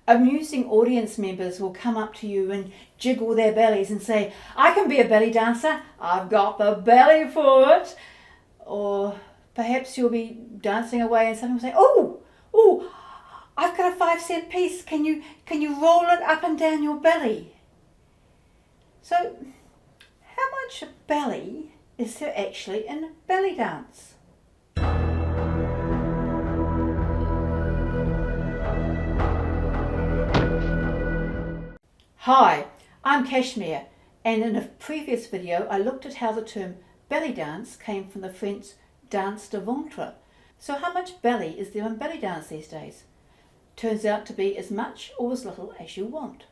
Amusing audience members will come up to you and jiggle their bellies and say, "I can be a belly dancer, I've got the belly for it." Or perhaps you'll be dancing away and someone will say, "Oh, I've got a 5-cent piece, can you roll it up and down your belly?" So how much belly is there actually in belly dance? Hi, I'm Kashmir, and in a previous video I looked at how the term belly dance came from the French danse de ventre. So how much belly is there in belly dance these days? Turns out to be as much or as little as you want.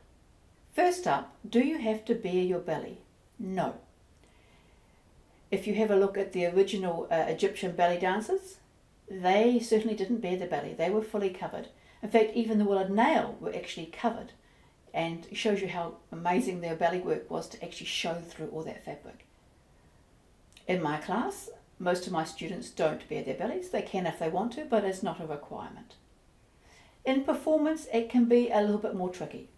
First up, do you have to bare your belly? No. If you have a look at the original Egyptian belly dancers, they certainly didn't bare their belly, they were fully covered. In fact, even the wooled nail were actually covered. And it shows you how amazing their belly work was to actually show through all that fabric. In my class, most of my students don't bare their bellies. They can if they want to, but it's not a requirement. In performance, it can be a little bit more tricky.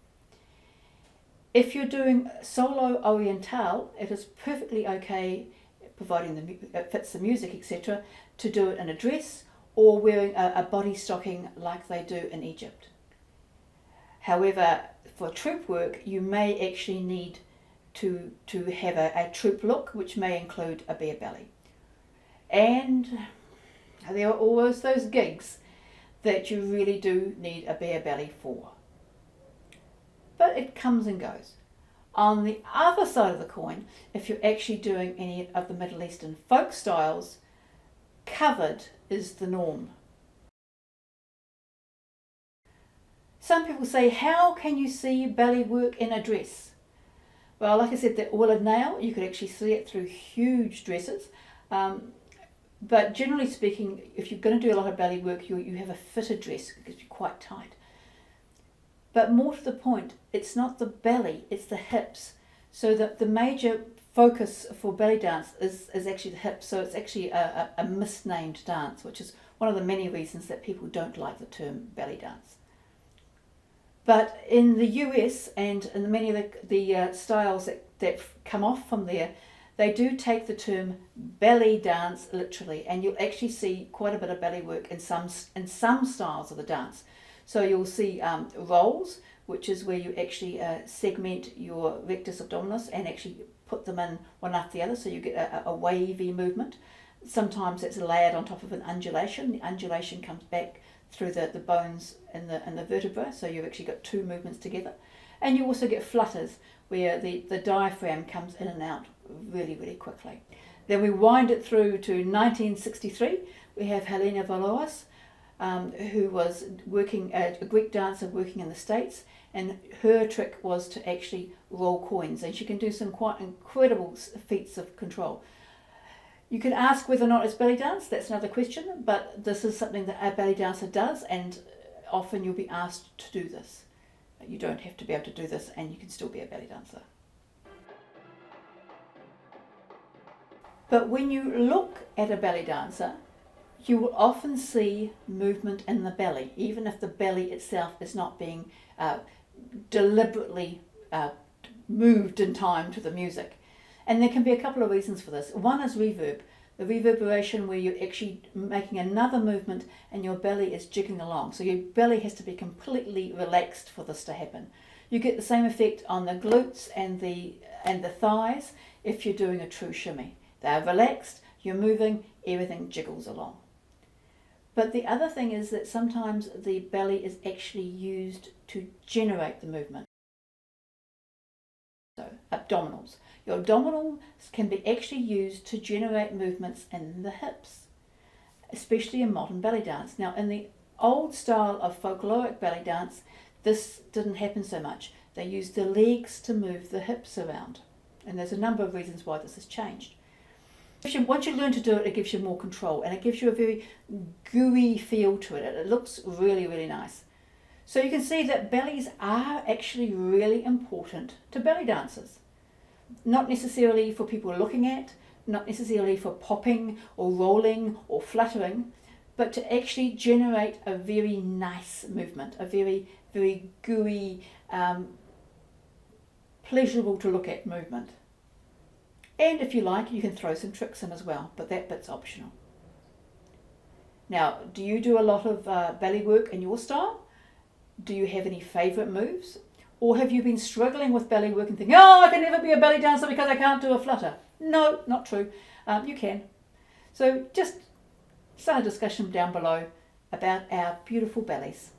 If you're doing solo oriental, it is perfectly okay, providing it fits the music, etc., to do it in a dress or wearing a body stocking like they do in Egypt. However, for troupe work, you may actually need to have a troupe look, which may include a bare belly. And there are always those gigs that you really do need a bare belly for. But it comes and goes. On the other side of the coin, if you're actually doing any of the Middle Eastern folk styles, covered is the norm. Some people say, how can you see belly work in a dress? Well, like I said, the wooled nail, you could actually see it through huge dresses. But generally speaking, if you're going to do a lot of belly work, you have a fitted dress because you're quite tight. But more to the point, it's not the belly, it's the hips. So that the major focus for belly dance is actually the hips. So it's actually a misnamed dance, which is one of the many reasons that people don't like the term belly dance. But in the US and in many of the styles that come off from there, they do take the term belly dance literally, and you'll actually see quite a bit of belly work in some styles of the dance. So you'll see rolls, which is where you actually segment your rectus abdominis and actually put them in one after the other, so you get a wavy movement. Sometimes it's layered on top of an undulation. The undulation comes back through the bones and the vertebra, so you've actually got two movements together. And you also get flutters, where the diaphragm comes in and out really, really quickly. Then we wind it through to 1963. We have Helena Valois, who was working, a Greek dancer working in the States, and her trick was to actually roll coins, and she can do some quite incredible feats of control. You can ask whether or not it's belly dance, that's another question, but this is something that a belly dancer does, and often you'll be asked to do this. You don't have to be able to do this, and you can still be a belly dancer. But when you look at a belly dancer, you will often see movement in the belly, even if the belly itself is not being deliberately moved in time to the music. And there can be a couple of reasons for this. One is reverb, the reverberation where you're actually making another movement and your belly is jigging along. So your belly has to be completely relaxed for this to happen. You get the same effect on the glutes and the thighs if you're doing a true shimmy. They're relaxed, you're moving, everything jiggles along. But the other thing is that sometimes the belly is actually used to generate the movement. So, abdominals. Your abdominals can be actually used to generate movements in the hips, especially in modern belly dance. Now, in the old style of folkloric belly dance, this didn't happen so much. They used the legs to move the hips around. And there's a number of reasons why this has changed. Once you learn to do it, it gives you more control, and it gives you a very gooey feel to it. It looks really, really nice. So you can see that bellies are actually really important to belly dancers. Not necessarily for people looking at, not necessarily for popping or rolling or fluttering, but to actually generate a very nice movement, a very, very gooey, pleasurable to look at movement. And if you like, you can throw some tricks in as well, but that bit's optional. Now, do you do a lot of belly work in your style? Do you have any favourite moves? Or have you been struggling with belly work and thinking, oh, I can never be a belly dancer because I can't do a flutter? No, not true. You can. So just start a discussion down below about our beautiful bellies.